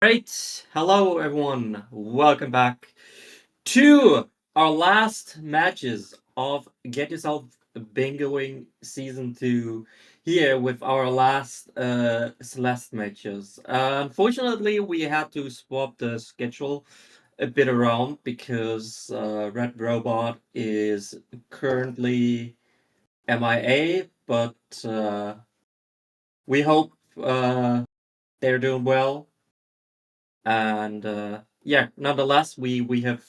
Great. Hello, everyone. Welcome back to our last matches of Get Yourself Bingoing Season 2 here with our last Celeste matches. Unfortunately, we had to swap the schedule a bit around because Red Robot is currently MIA, but we hope they're doing well. And nonetheless, we have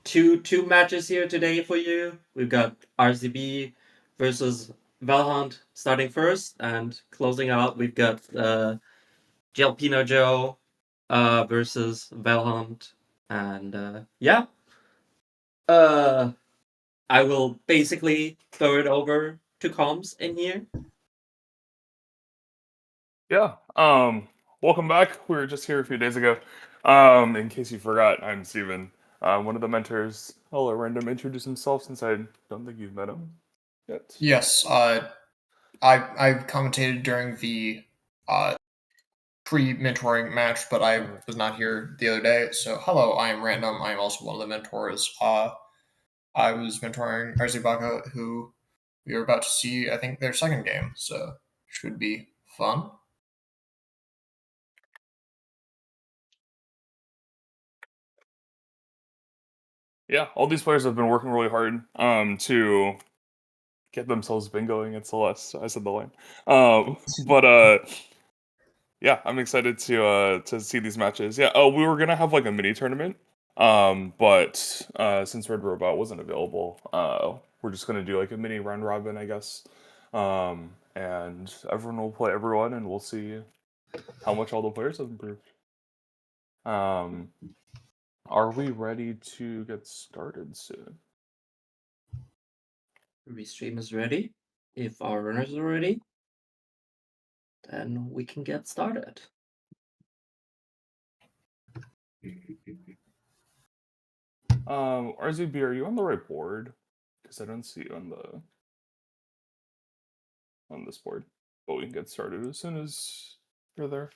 two matches here today for you. We've got RZB versus VLHUNT starting first, and closing out we've got Jalpino Joe versus VLHUNT. And uh, I will basically throw it over to Comms in here. Yeah. Welcome back. We were just here a few days ago. In case you forgot, I'm Steven, one of the mentors. I'll let Random introduce himself since I don't think you've met him yet. Yes, I commentated during the pre-mentoring match, but I was not here the other day. So hello, I am Random. I am also one of the mentors. I was mentoring RZB, who we are about to see, I think, their second game, so should be fun. Yeah, all these players have been working really hard to get themselves bingoing at Celeste. I said the line. Yeah, I'm excited to see these matches. Yeah, we were gonna have like a mini tournament, but since Red Robot wasn't available, we're just gonna do like a mini round robin, I guess. And everyone will play everyone, and we'll see how much all the players have improved. Are we ready to get started soon? Restream is ready. If our runners are ready, then we can get started. RZB, are you on the right board? Because I don't see you on this board. But we can get started as soon as you're there.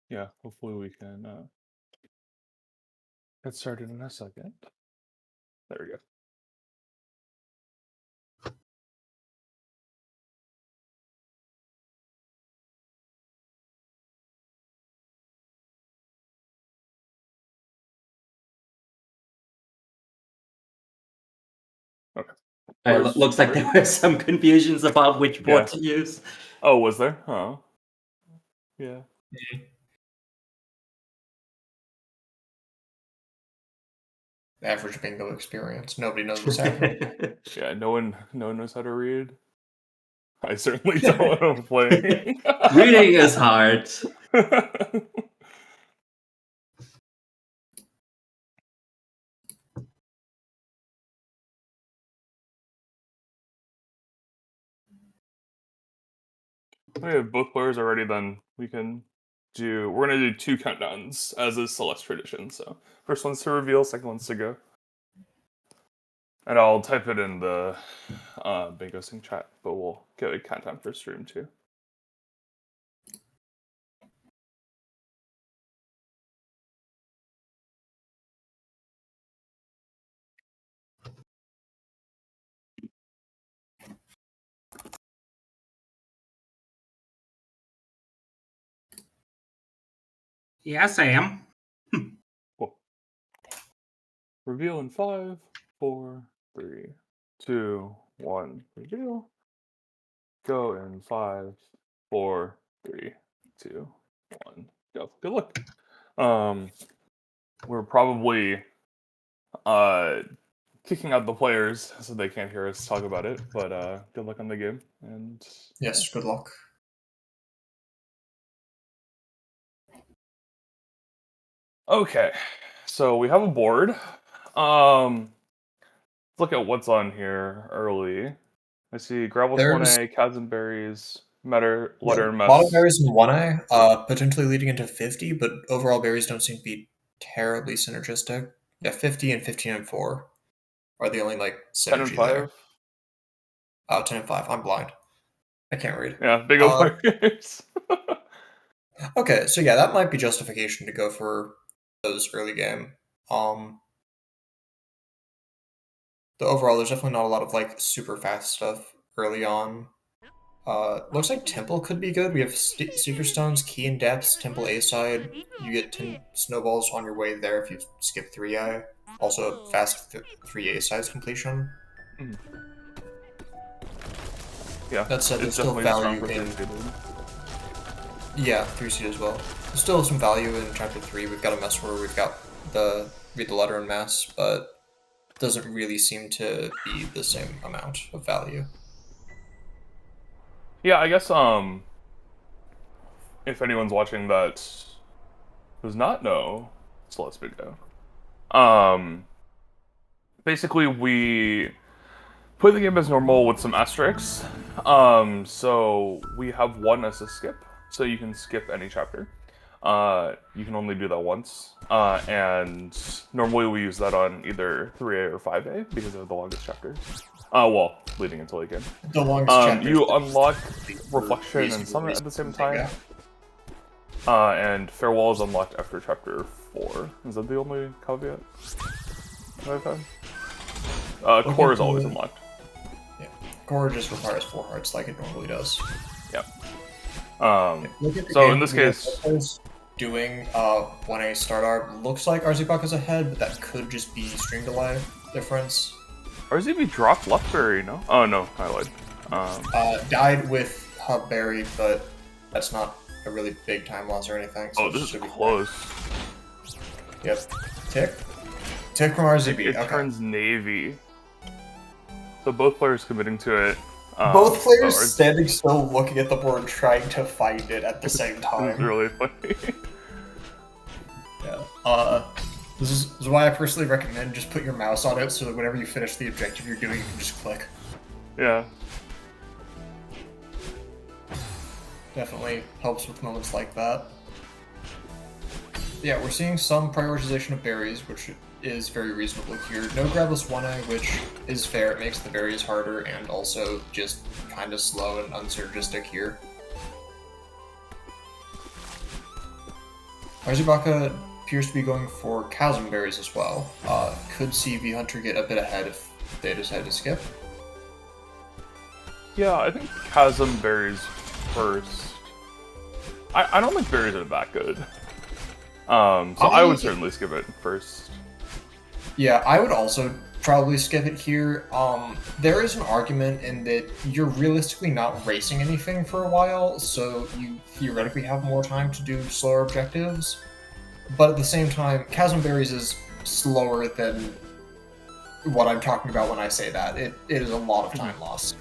Yeah, hopefully we can get started in a second. There we go. Okay. Looks like there were some confusions about which board to use. Oh, was there? Oh. Yeah. Average bingo experience. Nobody knows what's happening. Yeah, no one knows how to read. I certainly don't when I'm playing. Reading is hard. Okay, both players are ready, then we're gonna do 2 countdowns, as is Celeste tradition. So first one's to reveal, second one's to go. And I'll type it in the Bingo Sync chat, but we'll get a countdown for stream too. Yes, I am. Cool. Reveal in 5, 4, 3, 2, 1. Reveal. Go in 5, 4, 3, 2, 1. Go. Good luck. We're probably kicking out the players so they can't hear us talk about it, but good luck on the game. And yes, good luck. Okay, so we have a board. look at what's on here early. I see Gravel's There's 1A, Chasm Berries, Letter and a lot of Mess. berries in 1A, potentially leading into 50, but overall berries don't seem to be terribly synergistic. Yeah, 50 and 15 and 4 are the only like 10 and synergy 5. there. 10 and 5. I'm blind. I can't read. Yeah, big old players. Okay, so yeah, that might be justification to go for those early game. The overall, there's definitely not a lot of like super fast stuff early on. Looks like Temple could be good. We have Seeker Stones, Key and Depths, Temple A side. You get 10 snowballs on your way there if you skip 3A. Also, fast 3A sides completion. Mhm. Yeah, That said, there's it's still definitely value strong in. for 3 Yeah, 3C as well. There's still some value in Chapter 3. We've got a mess where we've got the read the letter and mess, but it doesn't really seem to be the same amount of value. Yeah, I guess if anyone's watching that does not know Celeste video, basically we play the game as normal with some asterisks. So we have 1 as a skip, so you can skip any chapter. You can only do that once, and normally we use that on either 3A or 5A because they're the longest chapters. Well, leading into late game. The longest chapter. You unlock Reflection and Summit at the same time. And Farewell is unlocked after chapter 4. Is that the only caveat that I've had? Core is always unlocked. Yeah, Core just requires 4 hearts like it normally does. Yep. So in this case, doing 1A start arc looks like RZB is ahead, but that could just be stream delay difference. RZB dropped Leftberry, no? Oh no, I lied. Died with Hubberry, but that's not a really big time loss or anything. So Oh, this is should be close. Yep. Tick from RZB. It okay. turns Navy. So both players committing to it. Both players so standing still, looking at the board, trying to find it at the same This is time. really funny. Yeah. This is why I personally recommend just put your mouse on it so that whenever you finish the objective you're doing, you can just click. Yeah. Definitely helps with moments like that. Yeah, we're seeing some prioritization of berries, which is very reasonable here. No grabless 1A, which is fair. It makes the berries harder and also just kind of slow and unsynergistic here. RZB appears to be going for chasm berries as well. Could see VHunter get a bit ahead if they decide to skip. Yeah, I think Chasm berries first. I don't think berries are that good. So I would certainly skip it first. Yeah, I would also probably skip it here. There is an argument in that you're realistically not racing anything for a while, so you theoretically have more time to do slower objectives. But at the same time, Chasm Berries is slower than what I'm talking about when I say that. It is a lot of time lost.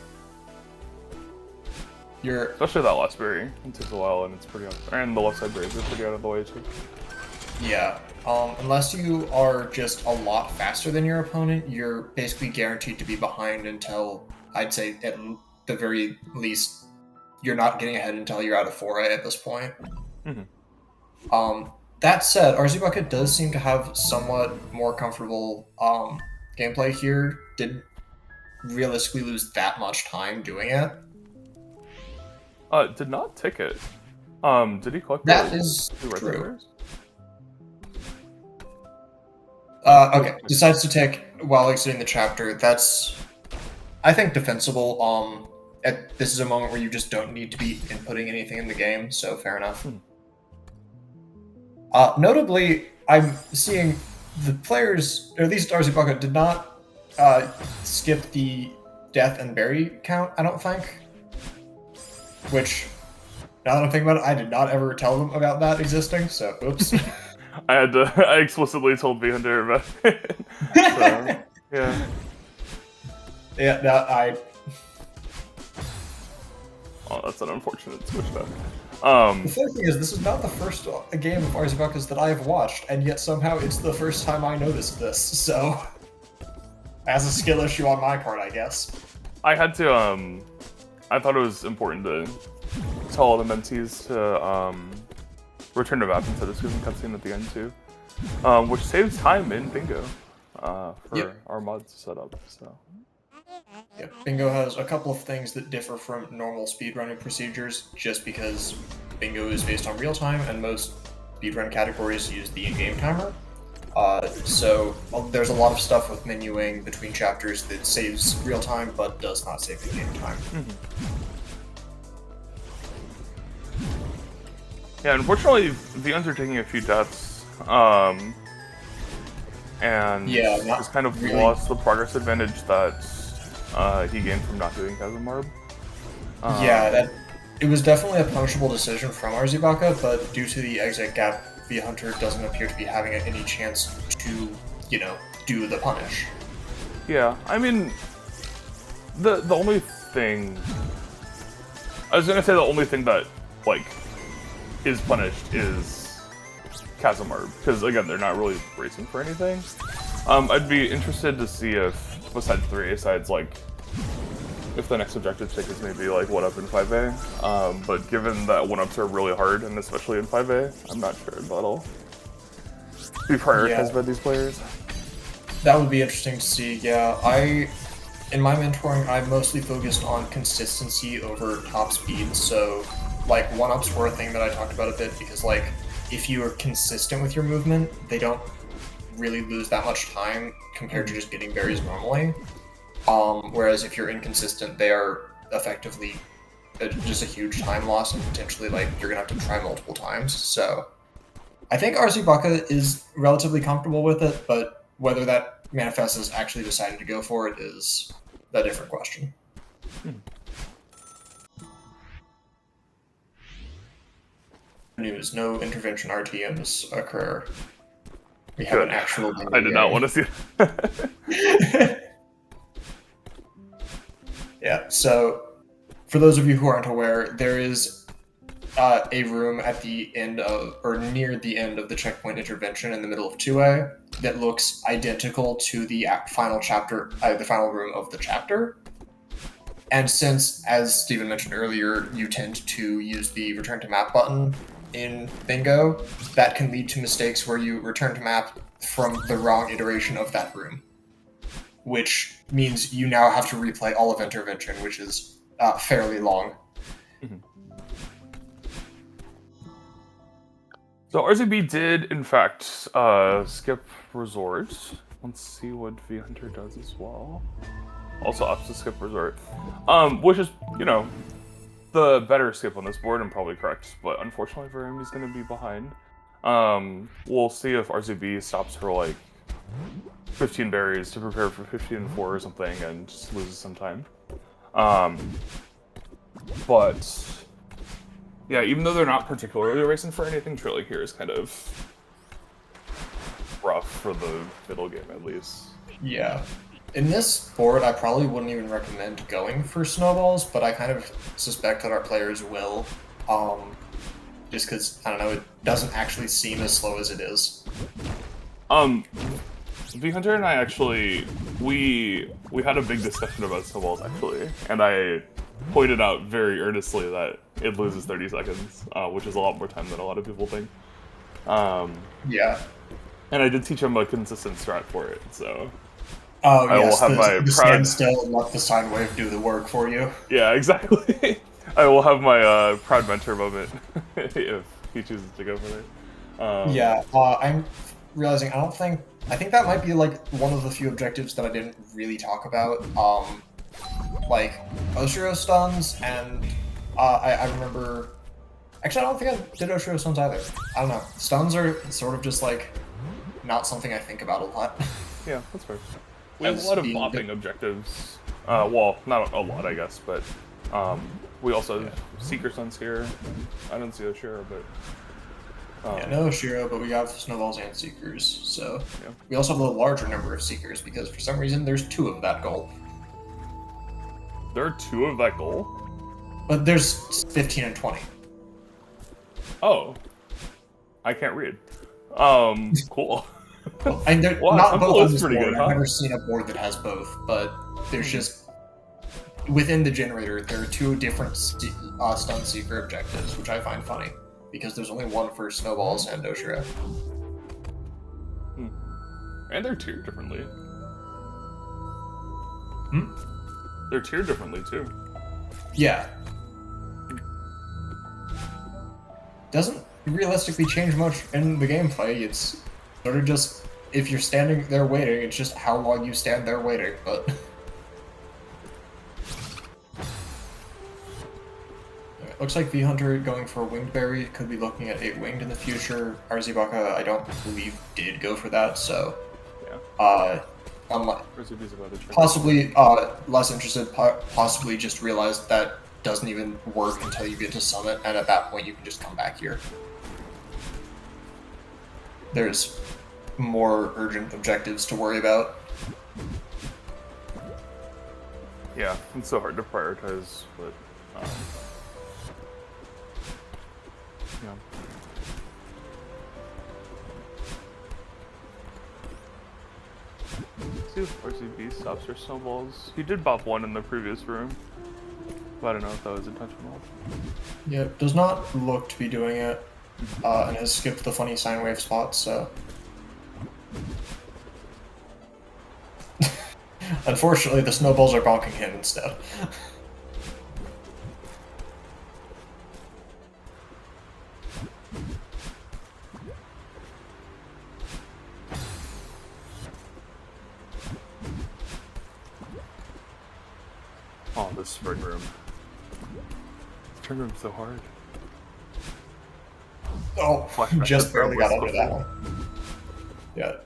Especially that last berry. It takes a while and it's pretty and the left side berries are pretty out of the way too. Yeah. Unless you are just a lot faster than your opponent, you're basically guaranteed to be behind until, I'd say, at the very least, you're not getting ahead until you're out of 4A at this point. Mm-hmm. That said, RZB does seem to have somewhat more comfortable gameplay here. Didn't realistically lose that much time doing it. Did not ticket. Did he collect That the is two red true. berries? Okay, decides to take while exiting the chapter. That's, I think, defensible. This is a moment where you just don't need to be inputting anything in the game, so fair enough. Notably, I'm seeing the players, or at least RZB, did not skip the death and berry count, I don't think. Which, now that I'm thinking about it, I did not ever tell them about that existing, so oops. I explicitly told VHunter about it. So, yeah. Yeah, no, Oh, that's an unfortunate switch back. The funny thing is, this is not the first game of RZB that I have watched, and yet somehow it's the first time I noticed this, so... As a skill issue on my part, I guess. I had to, I thought it was important to tell all the mentees to, return to map instead of skipping cutscene at the end too. Which saves time in bingo, for our mods to set up, so. Yep. Bingo has a couple of things that differ from normal speedrunning procedures, just because Bingo is based on real time, and most speedrun categories use the in-game timer. So there's a lot of stuff with menuing between chapters that saves real time, but does not save in-game time. Yeah, unfortunately, VLHUNT are taking a few deaths, and just kind of lost the progress advantage that he gained from not doing Kazamarb. It was definitely a punishable decision from RZB, but due to the exit gap, VLHUNT doesn't appear to be having any chance to, do the punish. Yeah, I mean, the only thing... I was gonna say the only thing that, is punished is Kazamarb, because, again, they're not really racing for anything. I'd be interested to see if, besides 3A sides, if the next objective tick is maybe, 1-up in 5A. But given that 1-ups are really hard, and especially in 5A, I'm not sure that'll be prioritized by these players. That would be interesting to see, in my mentoring, I mostly focused on consistency over top speed, so, 1-ups were a thing that I talked about a bit, because, if you are consistent with your movement, they don't really lose that much time compared to just getting berries normally. Whereas if you're inconsistent, they are effectively just a huge time loss, and potentially, you're gonna have to try multiple times, so... I think RZB is relatively comfortable with it, but whether that manifests as actually deciding to go for it is a different question. News: no intervention RTMs occur. We have an actual... I did not want to see that. Yeah, so for those of you who aren't aware, there is a room at the end of, or near the end of the checkpoint intervention in the middle of 2A that looks identical to the final chapter, the final room of the chapter. And since, as Steven mentioned earlier, you tend to use the return to map button in Bingo, that can lead to mistakes where you return to map from the wrong iteration of that room, which means you now have to replay all of intervention, which is fairly long. So RZB did, in fact, skip Resort. Let's see what VLHUNT does as well. Also opts to skip Resort. Which is, the better skip on this board and probably correct, but unfortunately for him, he's going to be behind. We'll see if RZB stops for, 15 berries to prepare for 15 and 4 or something and just loses some time. But... yeah, even though they're not particularly racing for anything, Trilly here is kind of rough for the middle game, at least. Yeah. In this board, I probably wouldn't even recommend going for snowballs, but I kind of suspect that our players will. Just because, I don't know, it doesn't actually seem as slow as it is. VLHUNT and I actually, we had a big discussion about snowballs, actually, and I pointed out very earnestly that it loses 30 seconds, which is a lot more time than a lot of people think. Yeah. And I did teach him a consistent strat for it, so... oh, I yes, will have my the proud... standstill and let the sine wave do the work for you. Yeah, exactly. I will have my proud mentor moment if he chooses to go for it. I'm realizing I think that might be one of the few objectives that I didn't really talk about. Oshiro stuns, and I remember... actually, I don't think I did Oshiro stuns either. I don't know. Stuns are sort of just not something I think about a lot. Yeah, that's fair. We have a lot of bopping objectives. Well, not a lot, I guess, but we also have Seeker stuns here. I don't see Oshiro, but... no Oshiro, but we have snowballs and Seekers, so... yeah. We also have a larger number of Seekers, because for some reason there's 2 of that goal. There are 2 of that goal? But there's 15 and 20. Oh. I can't read. Cool. Well, and they're Wow, not Temple both on is this pretty board. good, I've huh? never seen a board that has both, but there's just within the generator there are two different stun seeker objectives, which I find funny because there's only one for snowballs and Doshira. And they're tiered differently. They're tiered differently too. Yeah. Doesn't realistically change much in the gameplay. It's sort of just if you're standing there waiting, it's just how long you stand there waiting, but it looks like VHunter going for a winged berry, could be looking at 8 winged in the future. RZB, I don't believe did go for that, so Yeah. I'm RZB's about to try. possibly less interested, possibly just realized that doesn't even work until you get to summit, and at that point you can just come back here. There's more urgent objectives to worry about. Yeah, it's so hard to prioritize, but yeah. Let's see if RZB stops or snowballs. He did bop one in the previous room, but I don't know if that was intentional. Yeah, does not look to be doing it, and has skipped the funny sine wave spot, so... Unfortunately, the snowballs are bonking him instead. Oh, this spring room. Spring room's so hard. Oh, Flashback just to barely got Grabless under that one. Yeah.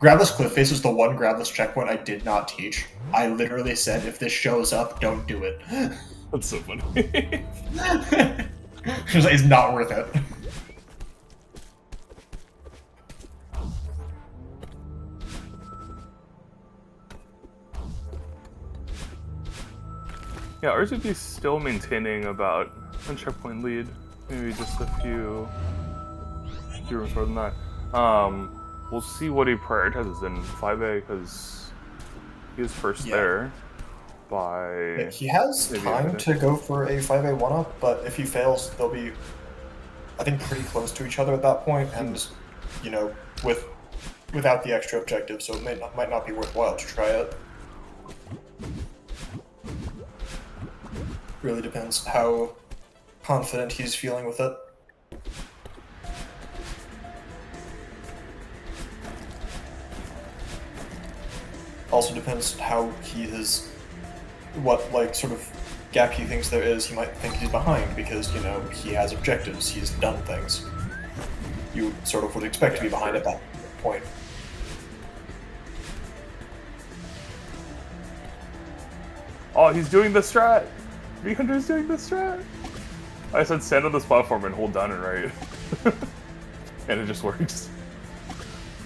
Grabless Cliff Face is the one Grabless checkpoint I did not teach. I literally said, if this shows up, don't do it. That's so funny. It's not worth it. Yeah, RZB's still maintaining about a checkpoint lead. Maybe just a few rooms more than that. We'll see what he prioritizes in 5A because he was first there by... He has maybe time to go for a 5A 1-up, but if he fails, they'll be, I think, pretty close to each other at that point, and, you know, without the extra objective, so it might not be worthwhile to try it. Really depends how confident he's feeling with it. Also depends how he is, what, like, sort of gap he thinks there is. He might think he's behind because, you know, he has objectives, he's done things. You sort of would expect to be behind at that point. Oh, he's doing the strat! VHunter's doing the strat! I said stand on this platform and hold down and right. And it just works.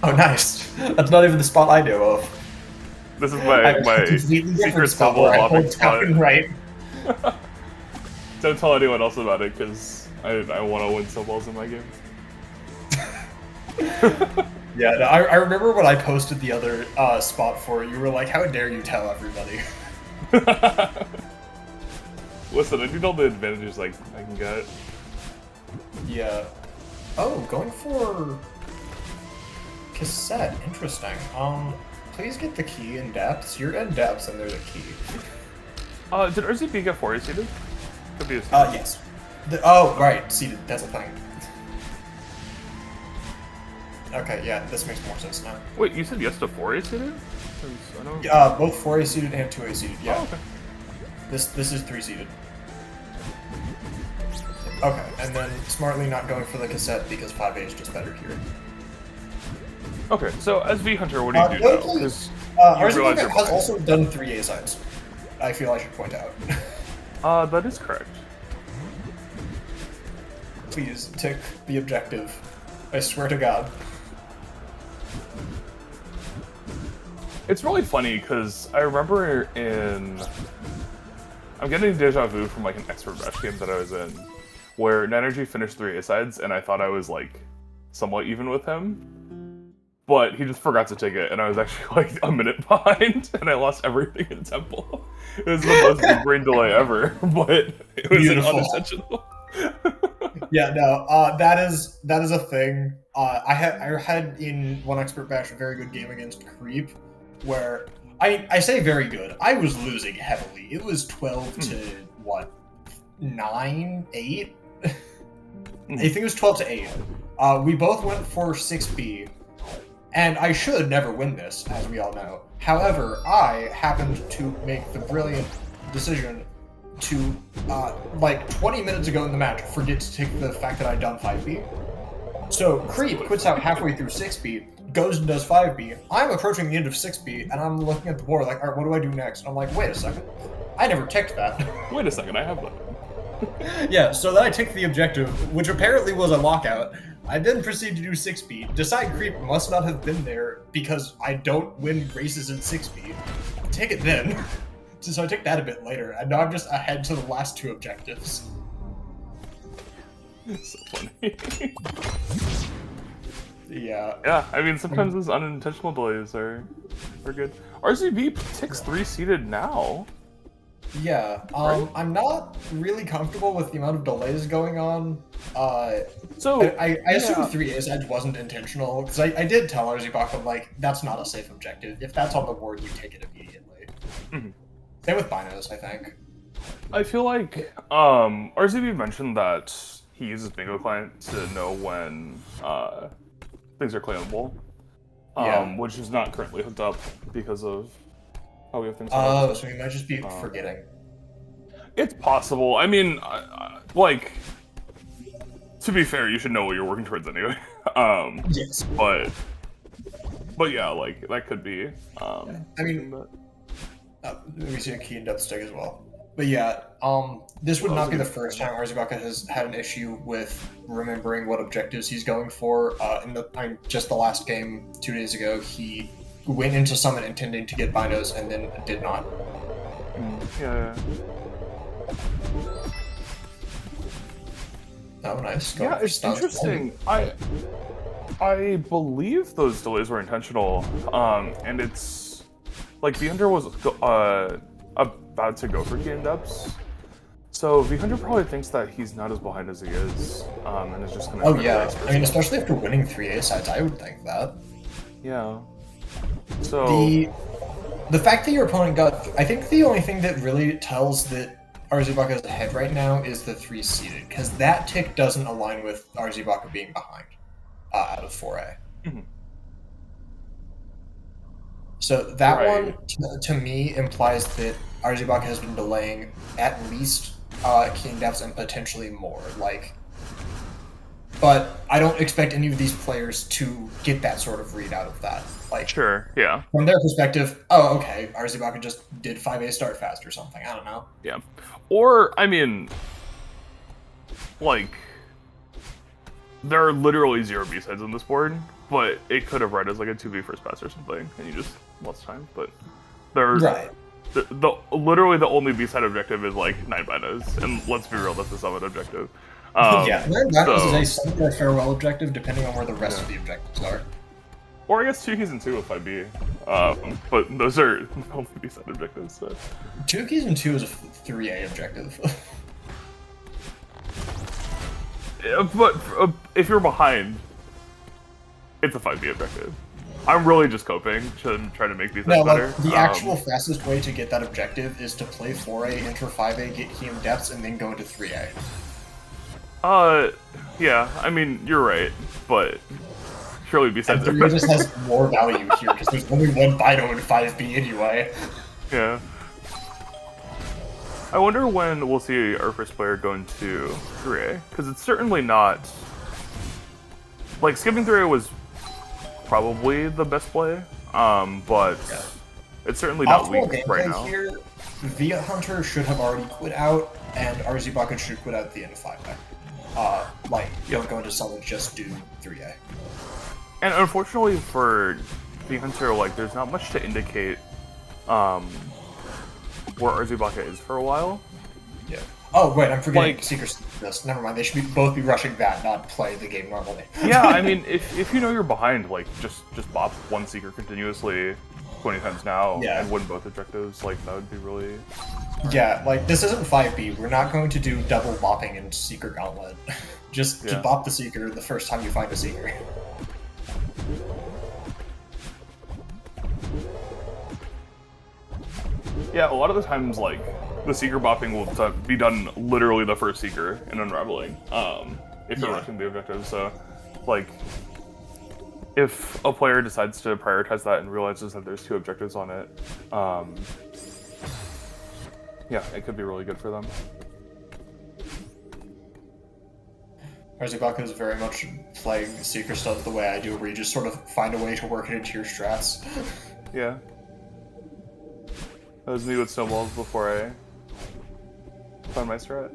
Oh, nice. That's not even the spot I know of. This is my secret spot double where I bopping hold spot. down and right. Don't tell anyone else about it, because I want to win snowballs in my game. Yeah, no, I remember when I posted the other spot for it, you were like, how dare you tell everybody? Listen, I need all the advantages I can get. Yeah. Oh, going for cassette. Interesting. Please get the key in depths. You're in depths and there's a key. Did RZB get 4A seated? Could be a seated. Yes. Oh, right. Seated. That's a thing. Okay, yeah, this makes more sense now. Wait, you said yes to 4A seated? 'Cause I don't... Both 4A seated and 2A seated, yeah. Oh, okay. This is 3 seated. Okay, and then smartly not going for the cassette because 5A is just better here. Okay, so as VHunter, what do you do now? Because RZB has also done 3A sides. I feel I should point out. That is correct. Please, tick the objective. I swear to God. It's really funny because I remember I'm getting deja vu from like an expert bash game that I was in, where Nenergy finished 3 A-sides and I thought I was like somewhat even with him. but he just forgot to take it, and I was actually like a minute behind, and I lost everything in Temple. It was the most big brain delay ever, but it was unintentional. Yeah, no, that is a thing. I had in one expert bash a very good game against Creep, where I say very good. I was losing heavily. It was 12 to what, 9, 8. I think it was 12 to 8. We both went for 6B, and I should never win this, as we all know. However, I happened to make the brilliant decision to, like 20 minutes ago in the match, forget to take the fact that I'd done 5B. So Creep quits out halfway through 6B, goes and does 5B. I'm approaching the end of 6B, and I'm looking at the board like, all right, what do I do next? And I'm like, wait a second. I never ticked that. Wait a second, I have that. Yeah, so then I ticked the objective, which apparently was a lockout. I then proceed to do 6B. Decide Creep must not have been there because I don't win races in 6B. Take it then. So I took that a bit later, and now I'm just ahead to the last 2 objectives. So funny. Yeah. Yeah, I mean, sometimes those unintentional delays are good. RZB ticks 3-seeded now. Yeah, Right? I'm not really comfortable with the amount of delays going on. So I assume 3A's edge wasn't intentional, because I did tell RZB, like, that's not a safe objective. If that's on the board, you take it immediately. Mm-hmm. Same with Binos, I think. I feel like RZB mentioned that he uses Bingo Client to know when things are claimable, Yeah. which is not currently hooked up because of how we have things. So he might just be forgetting. It's possible. I mean, like, to be fair, you should know what you're working towards anyway. Yes. But yeah, like that could be. I mean, we see a key in depth stick as well. But yeah, this would not be the first time Arzubaka has had an issue with remembering what objectives he's going for. Just the last game 2 days ago, he went into Summit intending to get Binos and then did not. Yeah. Oh, nice. Yeah, it's interesting. I believe those delays were intentional, and it's like VHunter was about to go for key in-depths, so VHunter probably thinks that he's not as behind as he is, and is just gonna. Oh yeah, I mean, especially after winning 3A sides, I would think that. Yeah. So the fact that your opponent got, I think the only thing that really tells that RZBaka is ahead right now is the 3-seeded, because that tick doesn't align with RZBaka being behind out of 4A. Mm-hmm. So that one, to me, implies that RZBaka has been delaying at least King Depths and potentially more. But I don't expect any of these players to get that sort of read out of that. Sure, yeah. From their perspective, oh, okay, RZBaka just did 5A start fast or something. I don't know. Yeah. Or, I mean, like, there are literally 0 B-sides on this board, but it could have read as like a 2B first pass or something, and you just lost time. But there, right. Literally the only B-side objective is like 9 Binos, and let's be real, that's the summit objective. Yeah, 9 Binos is a summit or farewell objective, depending on where the rest of the objectives are. Or I guess 2 keys and 2 with 5B, but those are only B-side objectives. So. 2 keys and 2 is a 3A objective. But if you're behind, it's a 5B objective. I'm really just coping to try to make these better. The actual fastest way to get that objective is to play 4A, enter 5A, get key in depths, and then go into 3A. Yeah, I mean, you're right, but surely besides 3A just has more value here, because there's only one Bino in 5B anyway. Yeah. I wonder when we'll see our first player go into 3A, because it's certainly not... Like, skipping 3A was probably the best play, but it's certainly not weak right now. Here, VHunter should have already quit out, and RZBaka should quit out at the end of 5A. Don't go into Summit, just do 3A. And unfortunately for VHunter, like, there's not much to indicate where RZBaka is for a while. Yeah. Oh, wait, I'm forgetting Like- Seeker this. Never mind, they should both be rushing that, not play the game normally. Yeah, I mean, if you know you're behind, like, just bop one Seeker continuously 20 times now Yeah. and win both objectives, like, that would be really... Yeah, like, this isn't 5B. We're not going to do double bopping in Seeker Gauntlet. Just Yeah. bop the Seeker the first time you find a Seeker. Yeah, a lot of the times, like, the Seeker bopping will be done literally the first Seeker in Unraveling, if you're Yeah. rushing the objective, so, like, if a player decides to prioritize that and realizes that there's 2 objectives on it, yeah, it could be really good for them. RZB is very much playing Seeker stuff the way I do, where you just sort of find a way to work it into your strats. Yeah. That was me with snowballs before I found my strat.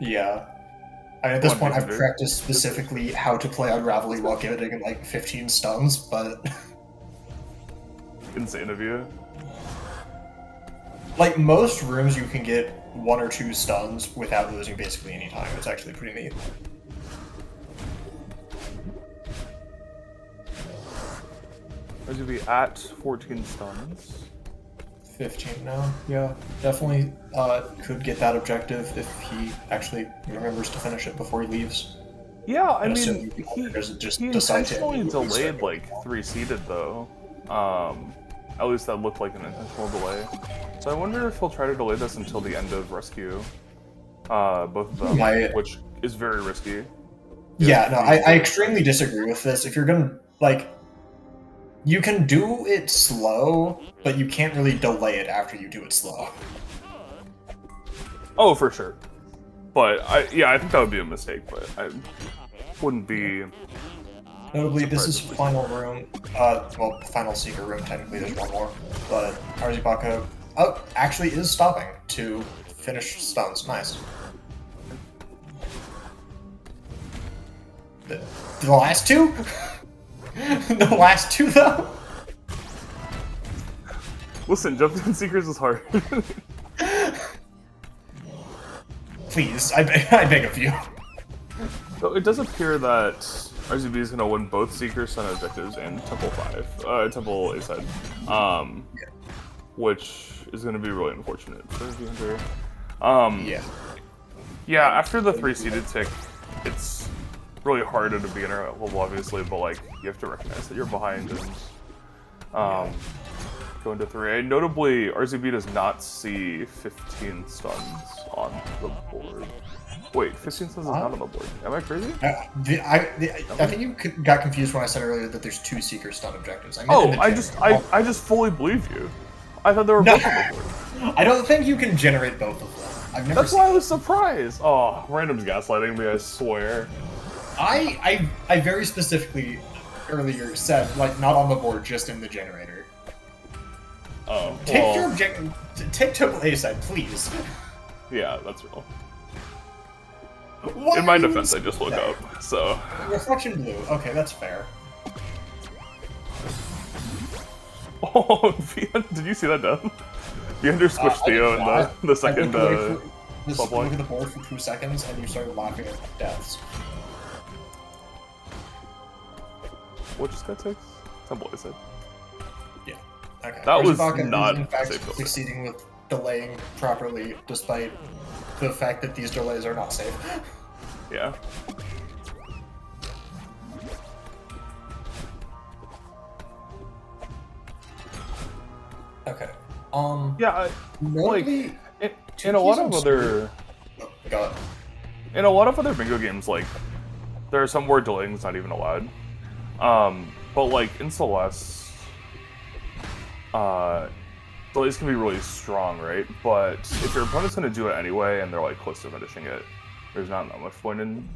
Yeah. I mean, at this One point, I've defender. practiced specifically how to play Unraveling while getting like 15 stuns, but Insane of you. like most rooms, you can get 1 or 2 stuns without losing basically any time. It's actually pretty neat. There's gonna be at 14 stuns. 15 now. Yeah, definitely could get that objective if he actually remembers to finish it before he leaves. Yeah, I And mean, assuming he doesn't just he decide to intentionally immediately delayed skip. like 3-seeded though. At least that looked like an intentional delay. So I wonder if he'll try to delay this until the end of Rescue. Both of them, Might. which is very risky. Yeah, no, I extremely disagree with this. If you're gonna, like, you can do it slow, but you can't really delay it after you do it slow. Oh, for sure. But I think that would be a mistake. But I wouldn't be. Notably, this is Surprisingly. final room, well, final Seeker room, technically there's one more, but RZB actually is stopping to finish stuns. Nice. The last 2? The last 2, though? Listen, jumping in Seekers is hard. Please, I beg of you. So it does appear that RZB is going to win both Seeker Sun objectives and Temple 5, Temple A side, which is going to be really unfortunate for VHUNT. Yeah. Yeah, after the 3-seeded tick, it's really hard at a beginner level, obviously, but like you have to recognize that you're behind and go into 3A. Notably, RZB does not see 15 stuns on the board. Wait, 15 stuns is not on the board. Am I crazy? I think you got confused when I said earlier that there's 2 Seeker stun objectives. I meant Oh, in the I general. just fully believe you. I thought they were No. both on the board. I don't think you can generate both of them. I've never That's seen. why I was surprised. Oh, random's gaslighting me, I swear. I very specifically earlier said like not on the board, just in the generator. Oh, Take your well, objective. Take Temple A side, please. yeah, that's real. Why In my are you defense, I just woke there? up, so. Reflection blue. Okay, that's fair. Oh, did you see that death? VHUNT squished Theo in the second Just bubble. look at the board for 2 seconds, and you started laughing at deaths. What just got ticks? Temple, I said. Okay. That was Arzabaka is, not in fact, safe to play. succeeding with delaying properly, despite the fact that these delays are not safe. Yeah. Okay. Yeah, Notably, in a lot of other Go ahead. in a lot of other bingo games, like there are some where delaying is not even allowed. But like in Celeste, delays can be really strong, right? But if your opponent's gonna do it anyway and they're like close to finishing it, there's not that much point in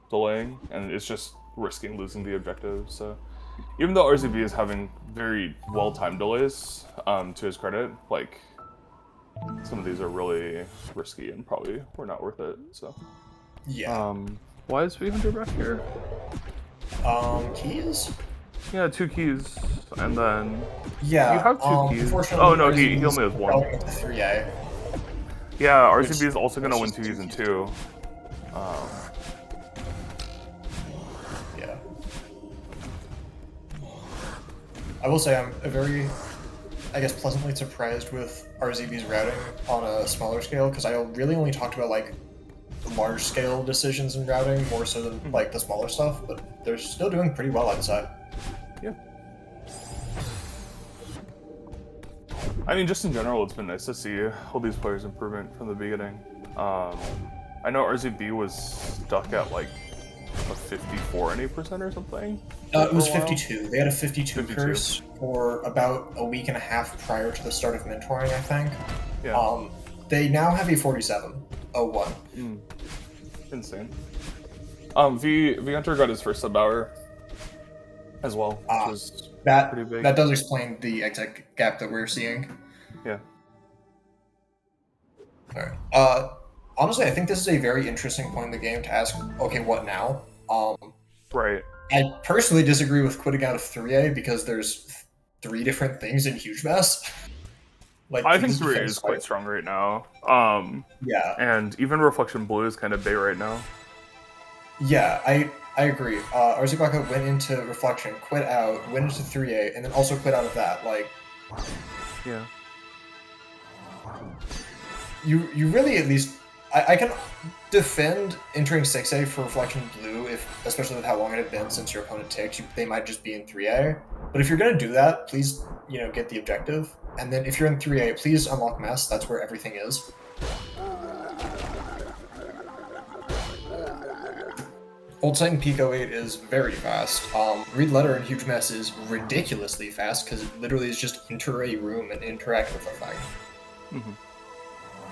delaying, and it's just risking losing the objective. So even though RZB is having very well-timed delays, to his credit, like some of these are really risky and probably were not worth it. So Yeah. why is VHUNT back here? Keys? Yeah, 2 keys, and then Yeah. You have 2 keys. unfortunately, Oh, no, he Arzabaka's only has 1. going into 3A. Yeah, RZB is also gonna win 2Vs and 2. Yeah. I will say I'm I guess, pleasantly surprised with RZB's routing on a smaller scale, because I really only talked about, like, large-scale decisions in routing, more so than, like, the smaller stuff, but they're still doing pretty well, I'd say. Yeah. I mean, just in general, it's been nice to see all these players' improvement from the beginning. I know RZB was stuck at, like, a 54 NA% or something. It was 52. They had a 52 curse for about a week and a half prior to the start of mentoring, I think. Yeah. They now have a 47.01. Insane. VHunter got his first sub hour as well, which was pretty big. That does explain the exec gap that we're seeing. Yeah. Alright. Honestly, I think this is a very interesting point in the game to ask, okay, what now? Right. I personally disagree with quitting out of 3A because there's 3 different things in Huge Mess. Like, I think 3A is quite strong right now. Yeah. And even Reflection Blue is kind of big right now. Yeah, I agree. RZB went into Reflection, quit out, went into 3A, and then also quit out of that. Like, yeah. You really at least... I can defend entering 6A for Reflection Blue, especially with how long it had been since your opponent takes. They might just be in 3A. But if you're going to do that, please, get the objective. And then if you're in 3A, please unlock Mess. That's where everything is. Old Titan Peak 08 is very fast. Read Letter in Huge Mess is ridiculously fast because it literally is just enter a room and interact with a thing.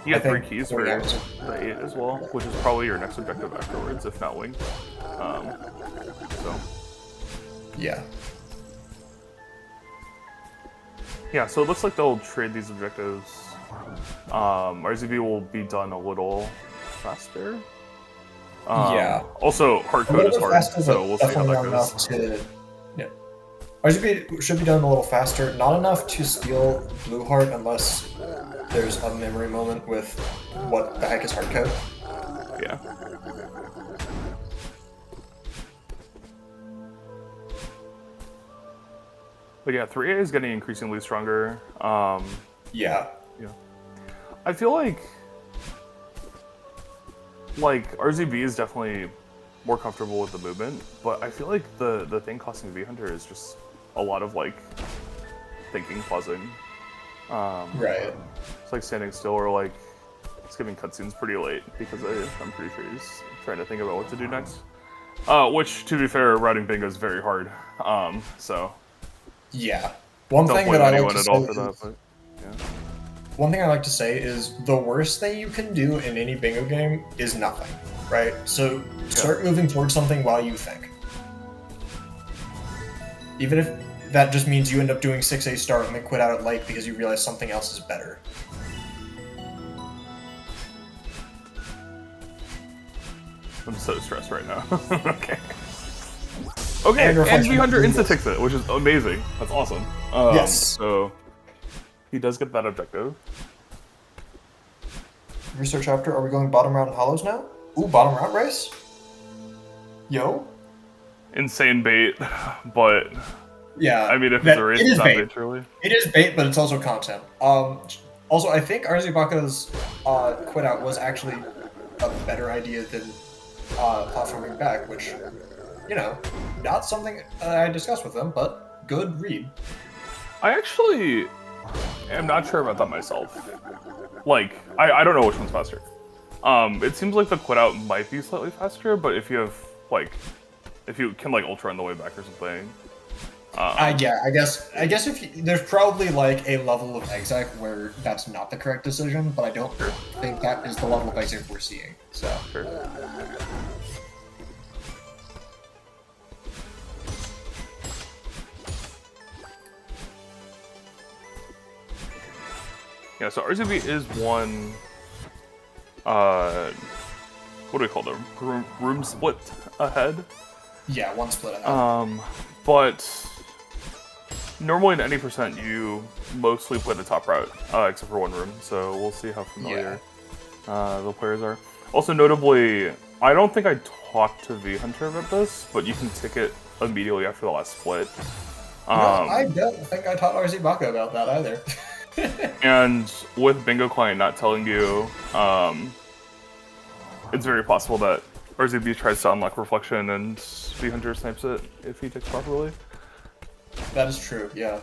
You have 3 keys for the 8 as well, which is probably your next objective afterwards, if not Wing. So. Yeah. Yeah, so it looks like they'll trade these objectives. RZB will be done a little faster. Yeah. Also, hard code is hard, faster, so we'll see how that goes. RZB should be done a little faster. Not enough to steal Blue Heart unless there's a memory moment with what the heck is hard code. Yeah. But yeah, 3A is getting increasingly stronger. Yeah. I feel like RZB is definitely more comfortable with the movement, but I feel like the thing costing VHunter is just a lot of thinking, pausing. Right. It's like standing still or skipping cutscenes pretty late because I'm pretty sure he's trying to think about what to do next. Which, to be fair, routing bingo is very hard. So. Yeah. One don't thing blame that I anyone like to at all say for that, is, but yeah. One thing I like to say is the worst thing you can do in any bingo game is nothing, right? So start moving towards something while you think. Even if that just means you end up doing 6A start and then quit out at light because you realize something else is better. I'm so stressed right now. Okay. Okay, and Reflection VHunter Blue insta-ticks it, which is amazing. That's awesome. Yes. So, he does get that objective. Research after, are we going bottom round hollows now? Ooh, bottom round race? Yo? Insane bait, but... Yeah. I mean, if it's a race, it's not bait, really. It is bait, but it's also content. Also, I think RZB's quit out was actually a better idea than platforming back, which, not something I discussed with them, but good read. I actually am not sure about that myself. I don't know which one's faster. It seems like the quit out might be slightly faster, but if you have, if you can, ultra on the way back or something. Yeah, I guess if there's probably a level of exec where that's not the correct decision, but I don't think that is the level of exec we're seeing. So. Sure. Yeah, so RZB is one, what do we call them? Room split ahead? Yeah, one split ahead. But normally in any percent you mostly play the top route, except for one room, so we'll see how familiar the players are. Also, notably, I don't think I talked to VHunter about this, but you can ticket immediately after the last split. No, I don't think I taught RZ Baka about that either. And with Bingo Client not telling you, it's very possible that RZB tries to unlock Reflection and VHunter snipes it if he ticks properly. That is true, yeah.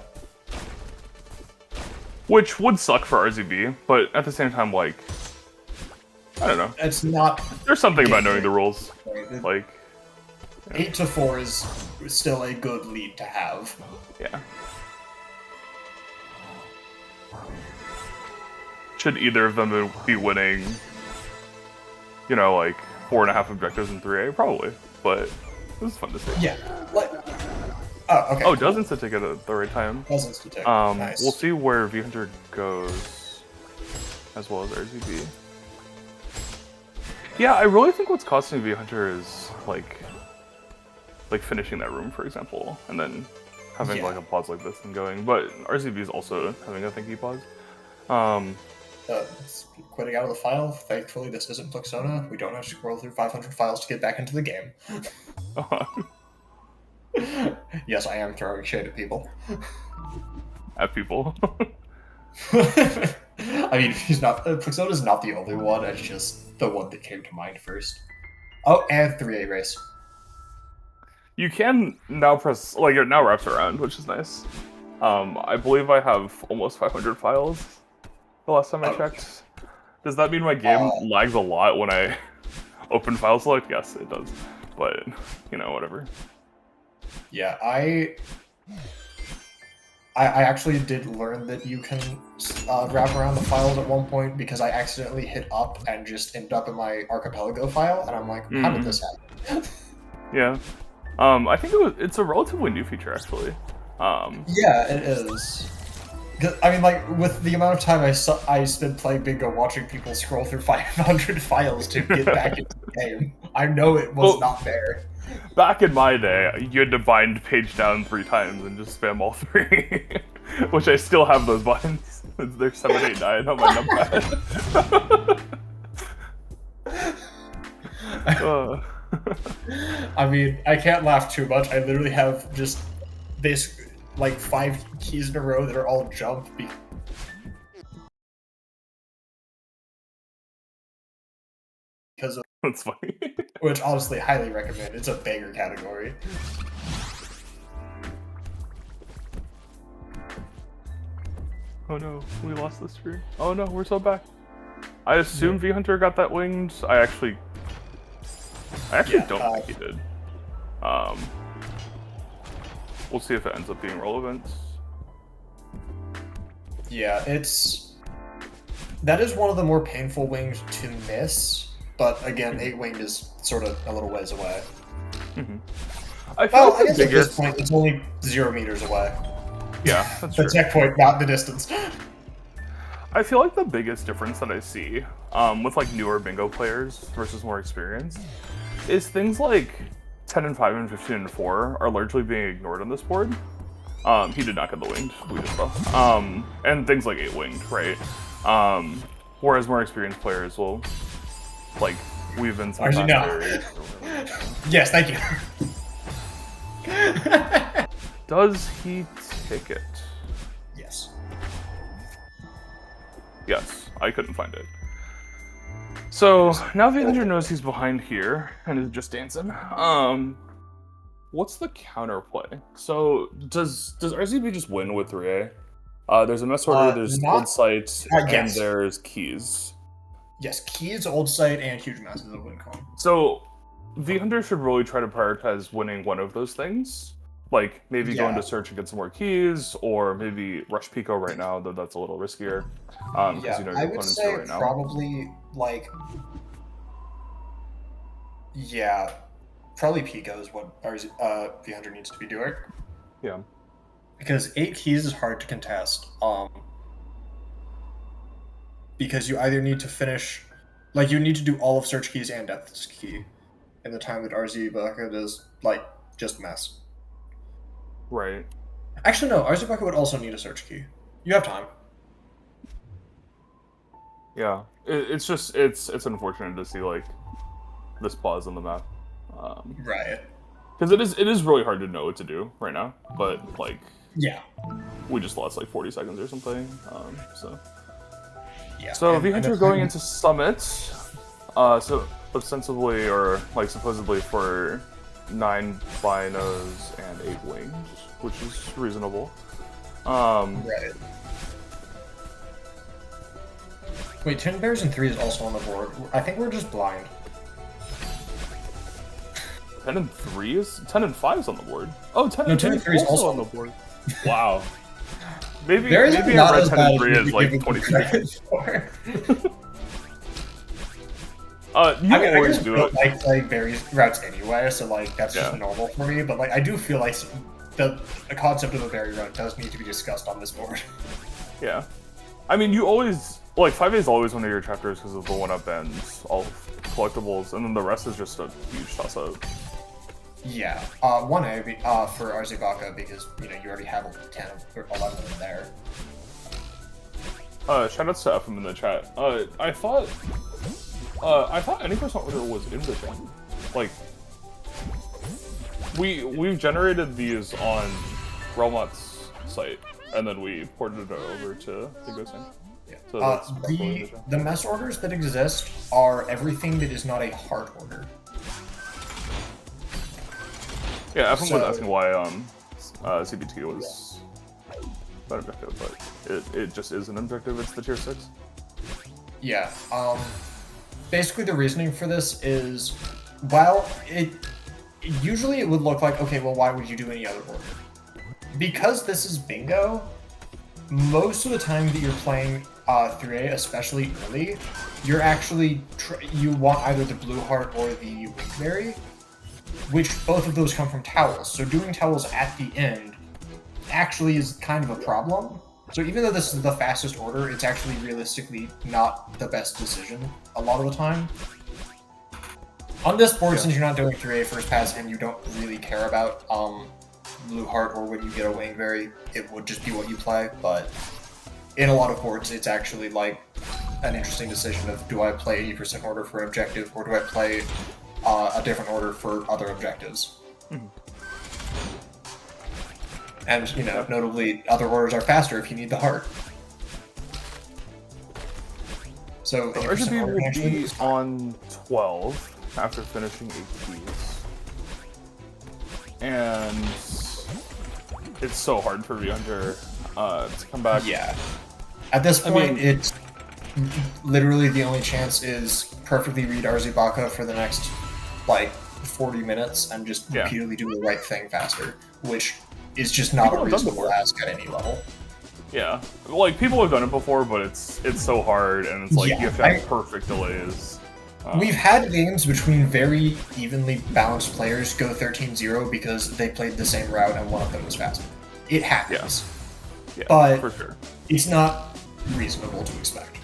Which would suck for RZB, but at the same time, like, I don't know. It's not... There's something about knowing the rules. Right. Like... 8 to 4 is still a good lead to have. Yeah. Should either of them be winning, you know, like 4.5 objectives in 3A? Probably, but it was fun to see. Yeah. Like, oh, okay. Oh, doesn't tick at the right time. Doesn't tick. Nice. We'll see where VHunter goes, as well as RZB. Yeah, I really think what's costing VHunter is like finishing that room, for example, and then having like a pause like this and going. But RZB is also having a thinky pause. Quitting out of the file. Thankfully, this isn't Plexona. We don't have to scroll through 500 files to get back into the game. Yes, I am throwing shade at people. At people. I mean, he's not. Plexona's not the only one. It's just the one that came to mind first. Oh, and 3A race. You can now press, like, it now wraps around, which is nice. I believe I have almost 500 files the last time I checked. Does that mean my game lags a lot when I open file select? Yes, it does. But, you know, whatever. Yeah, I actually did learn that you can wrap around the files at one point because I accidentally hit up and just ended up in my archipelago file, and I'm like, how did this happen? Yeah. I think it's a relatively new feature, actually. Yeah, it is. I mean, like, with the amount of time I spent playing Bingo watching people scroll through 500 files to get back into the game, I know it was not there. Back in my day, you had to bind page down 3 times and just spam all 3. Which I still have those buttons. They're 7, 8, 9 on my numpad. I mean, I can't laugh too much. I literally have just this, like, 5 keys in a row that are all jump. Because of, That's funny. which honestly, highly recommend. It's a banger category. Oh no, we lost the stream. Oh no, we're so back. I assume VHunter got that winged. I actually don't think he did. We'll see if it ends up being relevant. Yeah, that is one of the more painful wings to miss, but again, 8 winged is sort of a little ways away. I feel like I guess at this point, it's only 0 meters away. Yeah, that's the true. checkpoint, not the distance. I feel like the biggest difference that I see with like newer bingo players versus more experienced is things like 10 and 5 and 15 and 4 are largely being ignored on this board. He did not get the winged, we just saw. And things like 8 winged, right? Whereas more experienced players will like weave in some Yes, thank you. Does he take it? Yes. Yes, I couldn't find it. So now VHunter knows he's behind here and is just dancing. What's the counterplay? So does RZB just win with 3A? There's a mess order, there's old sites, and there's keys. Yes, keys, old site, and huge mess is a win column. So VHunter should really try to prioritize winning one of those things. Like, maybe go into search and get some more keys, or maybe rush Pico right now, though that's a little riskier. Because you know your opponent's here right now. Probably, like... Yeah, probably Pico is what VHunter needs to be doing. Yeah. Because 8 keys is hard to contest. Because you either need to finish... Like, you need to do all of search keys and death key in the time that RZ Baka does, like, just mess. Right. Actually, no. RZ Baka would also need a search key. You have time. Yeah, it's just it's unfortunate to see like this pause on the map, Right. because it is really hard to know what to do right now. But like Yeah. we just lost like 40 seconds or something. Yeah. So and VHunter going into Summit, so ostensibly or like supposedly for 9 binos and 8 wings, which is reasonable. Right. Wait, 10 bears and 3 is also on the board. I think we're just blind. 10 and 3 is 10 and 5 is on the board. Oh, 10 No, and 10 3 and 3 is is also also on the board. Wow. Maybe Bears are maybe not I read as 10 bad and as 3 we as like give them 20. credit for. You I mean, I always just do don't it. like berries routes anyway, so like that's just Yeah. normal for me. But like I do feel like the concept of a berry route does need to be discussed on this board. Yeah. I mean, you always like 5A is always one of your chapters because of the 1-up and all collectibles, and then the rest is just a huge toss-up. Yeah, 1A for RZB because you already have 10 or 11 in there. Shoutouts to FM in the chat. I thought any percent order was in the chat. Like, we've generated these on Relmont's site, and then we ported it over to the Ghosting. Yeah. So that's probably in the chat. The mess orders that exist are everything that is not a hard order. Yeah, FM So- was asking why CBT was not objective, but it just is an objective. It's the tier 6. Yeah. Basically, the reasoning for this is, while usually it would look like, okay, well, why would you do any other order? Because this is bingo, most of the time that you're playing 3A, especially early, you're actually you want either the blue heart or the wingberry, which both of those come from towels. So doing towels at the end actually is kind of a problem. So even though this is the fastest order, it's actually realistically not the best decision a lot of the time. On this board, since you're not doing 3A first pass and you don't really care about blue heart or when you get a wingberry, it would just be what you play. But in a lot of boards, it's actually like an interesting decision of, do I play 80% order for an objective, or do I play a different order for other objectives? And, notably, other orders are faster if you need the heart. So, 80% RZB order will actually be is fine. on 12 after finishing 8 keys. And it's so hard for VHunter to come back. Yeah. At this point, mean- it's literally the only chance is perfectly read RZB for the next, 40 minutes and just Yeah. repeatedly do the right thing faster, which is just not People a have done reasonable before. ask at any level. Yeah, like people have done it before, but it's so hard, and it's like Yeah, you have to have perfect delays. We've had games between very evenly balanced players go 13-0 because they played the same route and one of them was faster. It happens. Yeah, but- for sure. It's not reasonable to expect.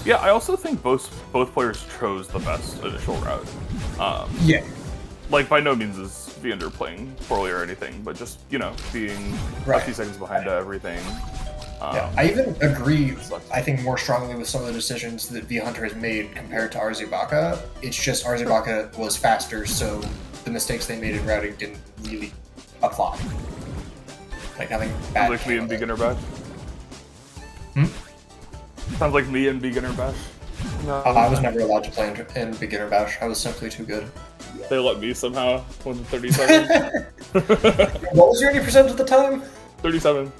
Yeah, I also think both players chose the best initial route. Yeah. Like by no means is VHunter playing poorly or anything, but just being a Right. few seconds behind everything. Yeah, I even agree, sucks. I think, more strongly with some of the decisions that VHunter has made compared to RZB. It's just RZB was faster, so the mistakes they made in routing didn't really apply. Like, nothing bad. Sounds like me came and of it. beginner bash. Sounds like me and beginner bash. No, I was never allowed to play in beginner bash. I was simply too good. they let me somehow win 37. What was your 80% at the time? 37.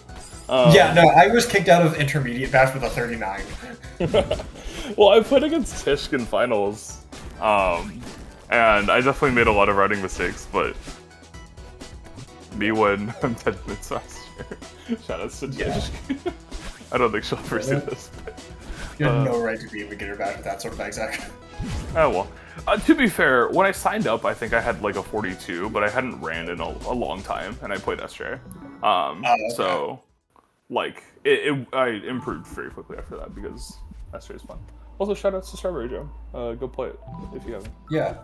Yeah, no, I was kicked out of intermediate bash with a 39. Well, I played against Tishk in finals, and I definitely made a lot of routing mistakes, but me when I'm 10 minutes faster. Shoutouts to Tishk. I don't think she'll ever see this. But, You had no right to be in beginner bash with that sort of exec. oh well. To be fair, when I signed up, I think I had like a 42, but I hadn't ran in a long time, and I played SJ. Okay. So, like, I improved very quickly after that because SJ is fun. Also, shoutouts to Strawberry Joe. Go play it if you haven't. Yeah,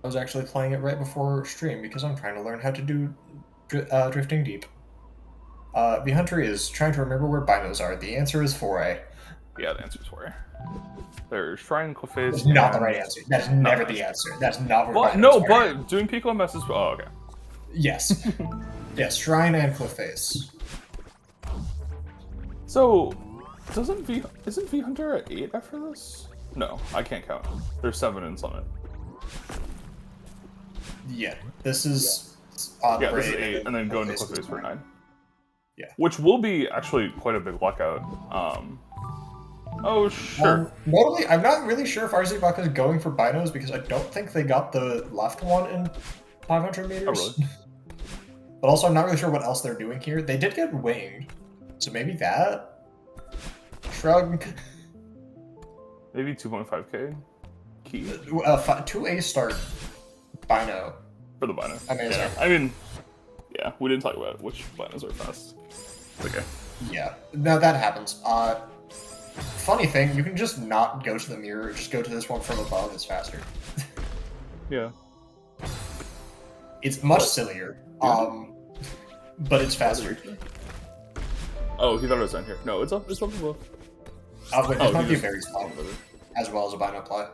I was actually playing it right before stream because I'm trying to learn how to do drifting deep. VHunter is trying to remember where binos are. The answer is 4A. Yeah, the answer's 4. There's Shrine, Cliffface. That's not the right answer. That's never the answer. That's not what Well, no, but doing Pico and Mess is. Oh, okay. Yes. Yes, Shrine and Cliffface. So, isn't V Hunter at 8 after this? No, I can't count. There's 7 in Summit. Yeah, this is on Yeah, this is raid, 8, and then go into Cliffface is Cliffface for 9. Yeah. Which will be actually quite a big lockout. Oh, sure. Notably, I'm not really sure if RZ Baka is going for binos because I don't think they got the left one in 500 meters. Oh, really? But also, I'm not really sure what else they're doing here. They did get winged, so maybe that? Shrug. Maybe 2.5k key 2A start bino. for the Bino. Amazing. Yeah, I mean, yeah, we didn't talk about which Binos are fast. Okay. Yeah, no, that happens. Funny thing, you can just not go to the mirror, just go to this one from above, it's faster. Yeah. It's much sillier, but it's faster. Oh, he thought it was down here. No, it's up above. Wait, this might be a very small, move. as well as a bino play.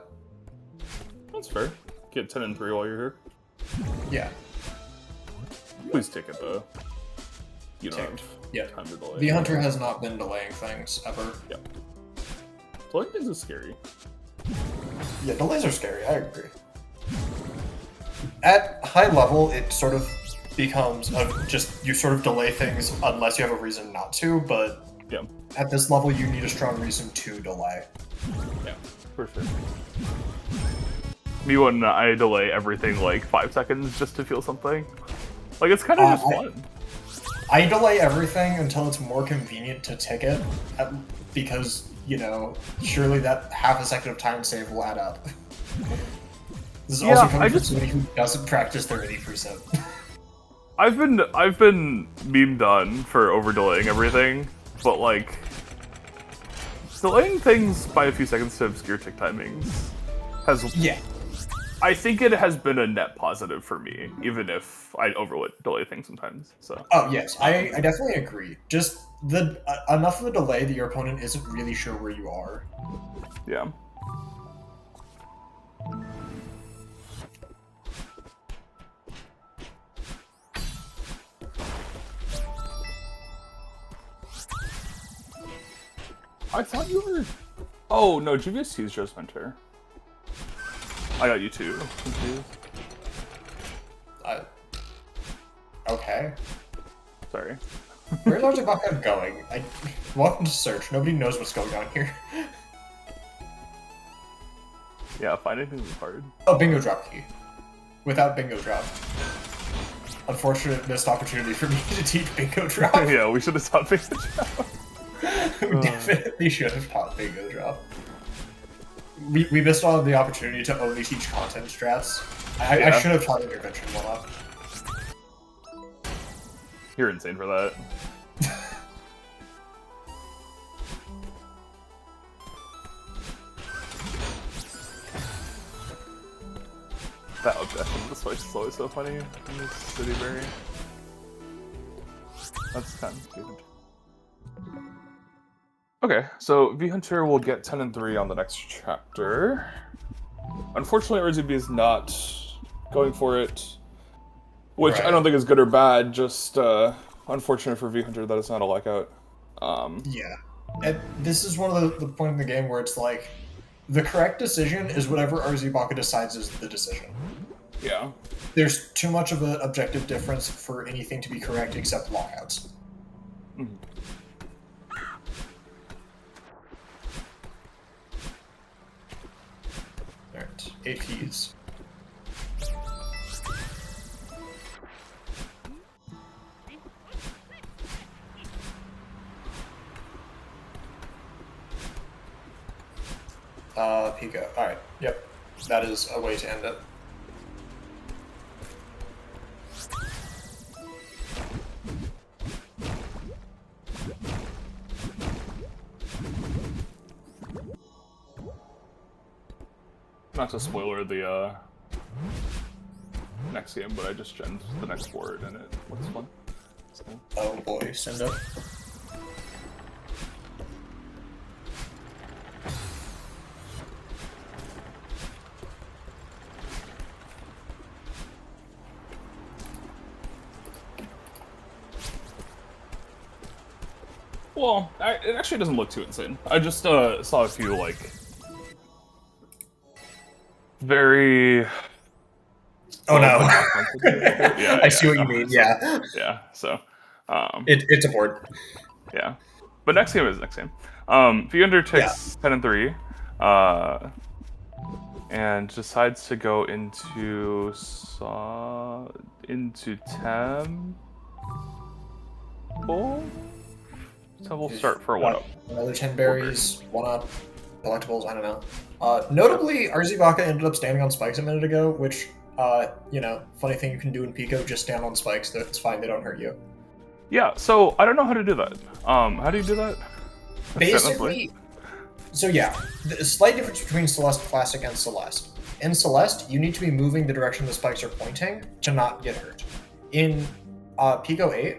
That's fair. Get 10 and 3 while you're here. Yeah. Please take it though. You don't have Yeah. time to delay. The Hunter has not been delaying things, ever. Yeah. Delaying things is scary. Yeah, delays are scary, I agree. At high level, it sort of becomes you sort of delay things unless you have a reason not to, but Yeah. at this level, you need a strong reason to delay. Yeah, for sure. Me when I delay everything like 5 seconds just to feel something. Like, it's kind of just fun. I delay everything until it's more convenient to ticket, because, you know, surely that half a second of time save will add up. This is also coming from somebody who doesn't practice their mini preset. I've been memed on for over delaying everything, but like delaying things by a few seconds to obscure tick timings has I think it has been a net positive for me, even if I delay things sometimes. So. Oh yes, I definitely agree. Just enough of the delay that your opponent isn't really sure where you are. Yeah. I thought you were. Oh no, GVST is just Hunter. I got you too. Okay. Sorry. Where's RZB going? Welcome to search. Nobody knows what's going on here. Yeah, finding things is hard. Oh, bingo drop key. Without bingo drop. Unfortunate missed opportunity for me to teach bingo drop. Yeah, we should have taught bingo drop. We definitely should have taught bingo drop. We missed all of the opportunity to only teach content strats. I should have taught intervention one up. You're insane for that. That objection to the switch is always so funny in this city berry. That's 10. Okay, so V Hunter will get 10 and 3 on the next chapter. Unfortunately, RZB is not going for it, which I don't think is good or bad. Just unfortunate for V Hunter that it's not a lockout. Yeah, and this is one of the point in the game where it's like the correct decision is whatever RZ Baka decides is the decision. Yeah. There's too much of an objective difference for anything to be correct except lockouts. Mm-hmm. Alright, 8 keys. Pico. Alright, yep. That is a way to end it. Not to spoiler the next game, but I just gen'd the next board and it looks fun. So. Oh boy, send up. Well, it actually doesn't look too insane. I just saw a few like very. Oh no. Yeah, I see what you mean. So, Yeah. yeah. So, It's a board. yeah. But next game is next game. Feander takes 10-3, and decides to go into Temple. Temple start for what? Another 10 berries, 1 up, collectibles. I don't know. Notably, RZ Baka ended up standing on spikes a minute ago, which funny thing you can do in Pico, just stand on spikes. That's fine. They don't hurt you. Yeah. So I don't know how to do that. How do you do that? Basically, so yeah, the slight difference between Celeste Classic and Celeste. In Celeste, you need to be moving the direction the spikes are pointing to not get hurt. In Pico 8,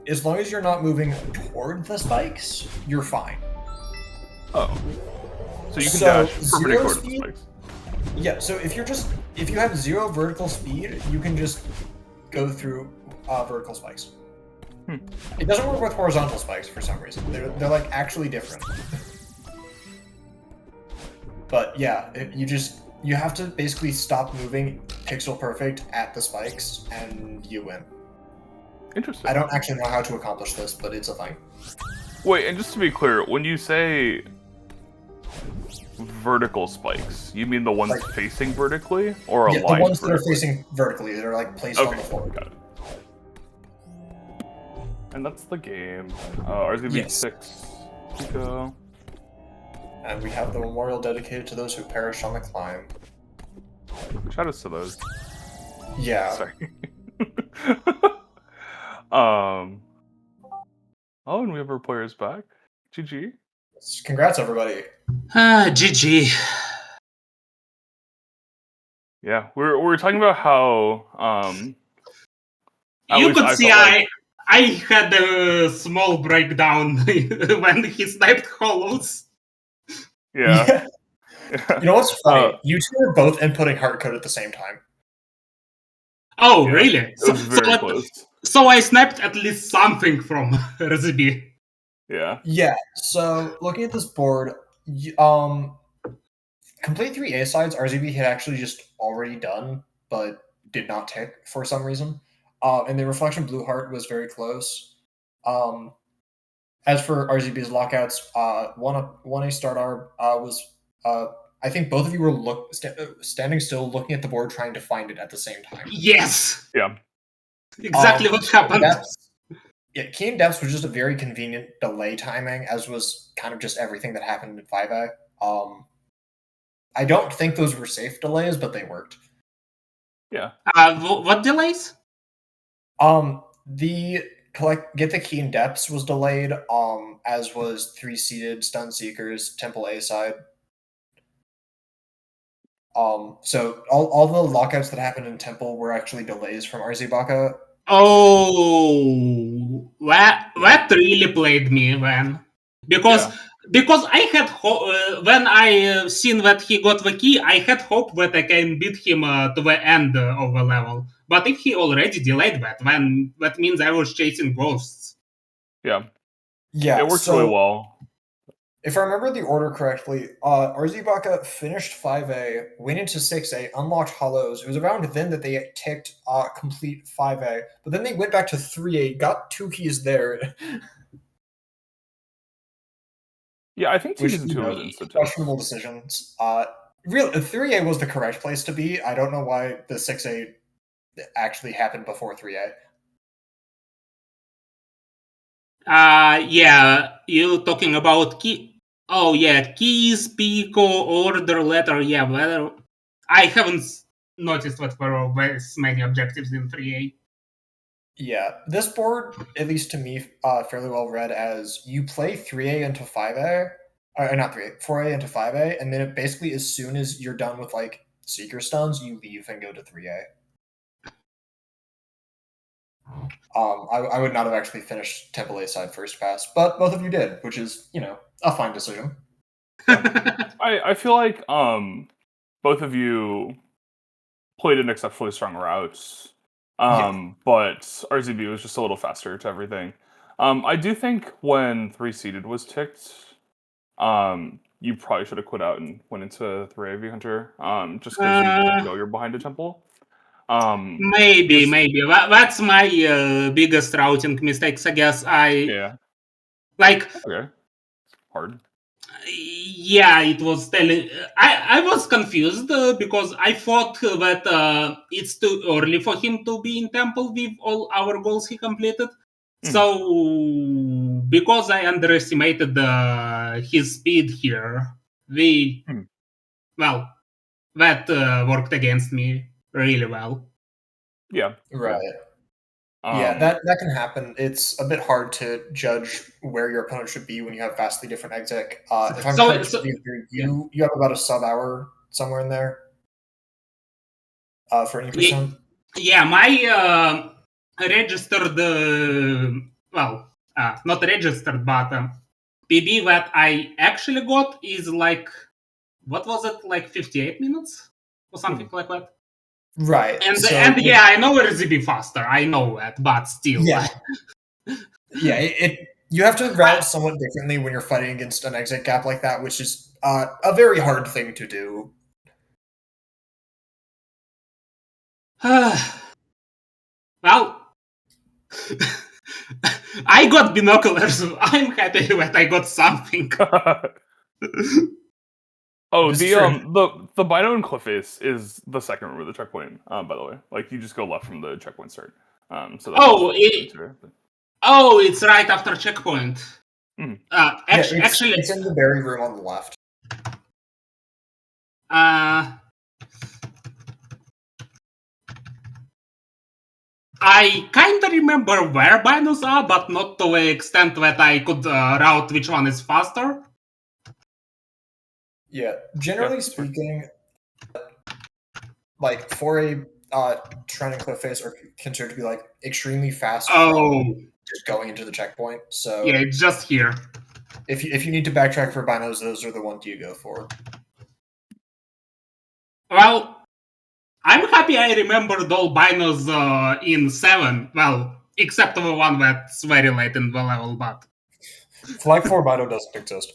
as long as you're not moving toward the spikes, you're fine. Oh. So you can dash perpendicular to the spikes. Yeah, so if you have 0 vertical speed, you can just go through vertical spikes. It doesn't work with horizontal spikes for some reason. They're like actually different. But yeah, you have to basically stop moving pixel perfect at the spikes and you win. Interesting. I don't actually know how to accomplish this, but it's a thing. Wait, and just to be clear, when you say vertical spikes, you mean the ones facing vertically or aligned? The ones that are vertically? facing vertically, that are like placed on the floor. Got it. And that's the game. RZB 6. Pico. And we have the memorial dedicated to those who perished on the climb. Shout outs to those. Yeah. Sorry. Oh, and we have our players back. GG. Congrats, everybody. GG. Yeah, we're talking about how You could see I had a small breakdown when he sniped hollows. Yeah. You know what's funny? You two were both inputting hard code at the same time. Oh, really? It was very close. So I sniped at least something from RZB. Yeah. Yeah, so looking at this board, complete 3 A sides RZB had actually just already done, but did not tick for some reason. And the Reflection Blue Heart was very close. As for RZB's lockouts, 1A Start R was, I think both of you were standing still, looking at the board, trying to find it at the same time. Yes! Yeah. Exactly what happened. Key and Depths was just a very convenient delay timing, as was kind of just everything that happened in 5A. I don't think those were safe delays, but they worked. Yeah. What delays? Get the Key and Depths was delayed, as was 3 Seated, Stun Seekers, Temple A side. So all the lockouts that happened in Temple were actually delays from RZ Baka. Oh, that really played me then, because I had when I seen that he got the key, I had hope that I can beat him to the end of the level. But if he already delayed that, then that means I was chasing ghosts. Yeah. Yeah, it worked really well. If I remember the order correctly, RZ Baka finished 5A, went into 6A, unlocked Hollows. It was around then that they ticked complete 5A, but then they went back to 3A, got 2 keys there. Yeah, I think 2 keys and 2 was instant. Questionable decisions. 3A was the correct place to be. I don't know why the 6A actually happened before 3A. Yeah, you're talking about key. Oh yeah, keys, Pico, order, letter. Yeah, letter. I haven't noticed that there were many objectives in 3A. Yeah, this board, at least to me, fairly well read as you play 3A into 5A, or not 3A, 4A into 5A, and then it basically, as soon as you're done with like Seeker Stuns, you leave and go to 3A. I would not have actually finished Temple A side first pass, but both of you did, which is, a fine decision. I feel like both of you played an exceptionally strong route. But RZB was just a little faster to everything. I do think when 3-seeded was ticked, you probably should have quit out and went into 3 AV Hunter, just because you know you're behind a temple. Maybe. That's my biggest routing mistakes, I guess. Yeah. Like, Okay. Hard. yeah, it was telling. I was confused because I thought that it's too early for him to be in temple with all our goals he completed. So because I underestimated his speed here, well, that worked against me really well. Yeah. Right. Yeah. That can happen. It's a bit hard to judge where your opponent should be when you have vastly different exec. If I'm correct, you have about a sub-hour somewhere in there for any percent. Yeah, my registered, not registered, but PB that I actually got is like, what was it, like 58 minutes or something like that. Right. And yeah, I know RZB faster. I know that, but still. Yeah. You have to route somewhat differently when you're fighting against an exit gap like that, which is a very hard thing to do. Well, I got binoculars. I'm happy that I got something. Oh, the Bino and Cliff Face is the second room of the checkpoint. By the way, like you just go left from the checkpoint start. So that's it's right after checkpoint. Actually, it's in the berry room on the left. I kind of remember where binos are, but not to the extent that I could route which one is faster. Yeah, generally speaking, like for a trending cliff face are considered to be like extremely fast from just going into the checkpoint. So yeah, it's just here. If you need to backtrack for binos, those are the ones you go for. Well, I'm happy I remembered all binos in 7. Well, except the one that's very late in the level, but Flag 4 bino doesn't exist.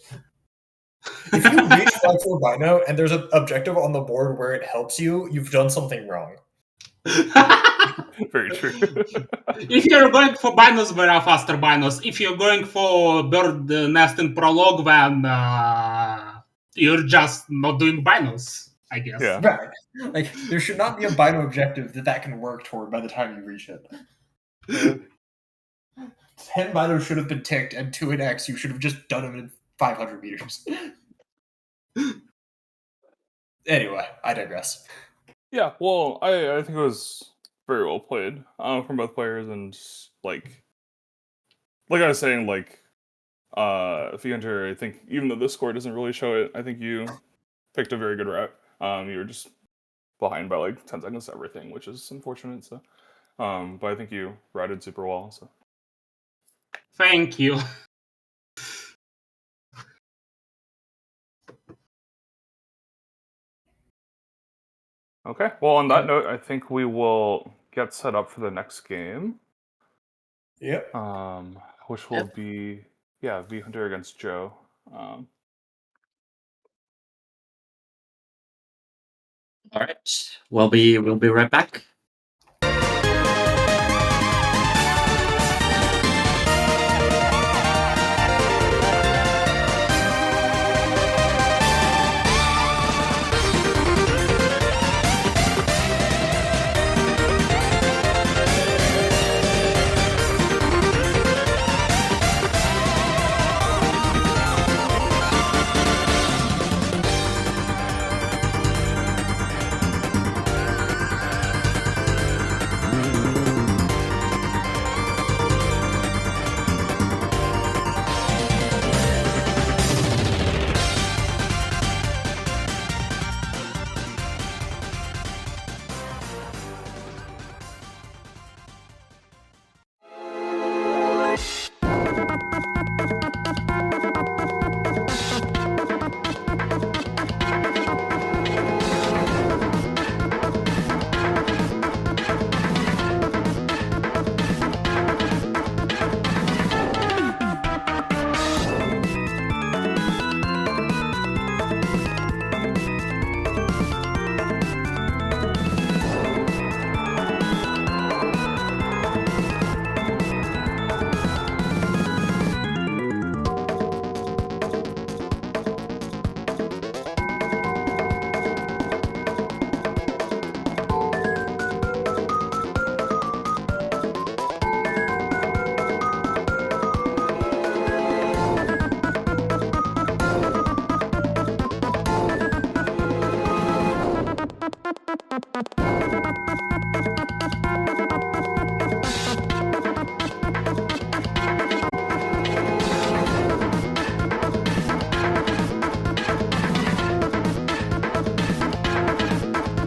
If you reach Flag 4 bino and there's an objective on the board where it helps you, you've done something wrong. Very true. If you're going for binos, there are faster binos. If you're going for bird nest in prologue, then you're just not doing binos, I guess. Yeah. Right. Like, there should not be a bino objective that can work toward by the time you reach it. 10 binos should have been ticked, and 2 in X, you should have just done them in 500 meters. Anyway, I digress. Yeah, well, I think it was very well played from both players, and like I was saying, like Hunter, I think even though the score doesn't really show it, I think you picked a very good route. You were just behind by like 10 seconds to everything, which is unfortunate. So, but I think you routed super well. So, thank you. Okay. Well, on that note, I think we will get set up for the next game. Yep. Which will be V Hunter against Joe. All right. We'll be right back.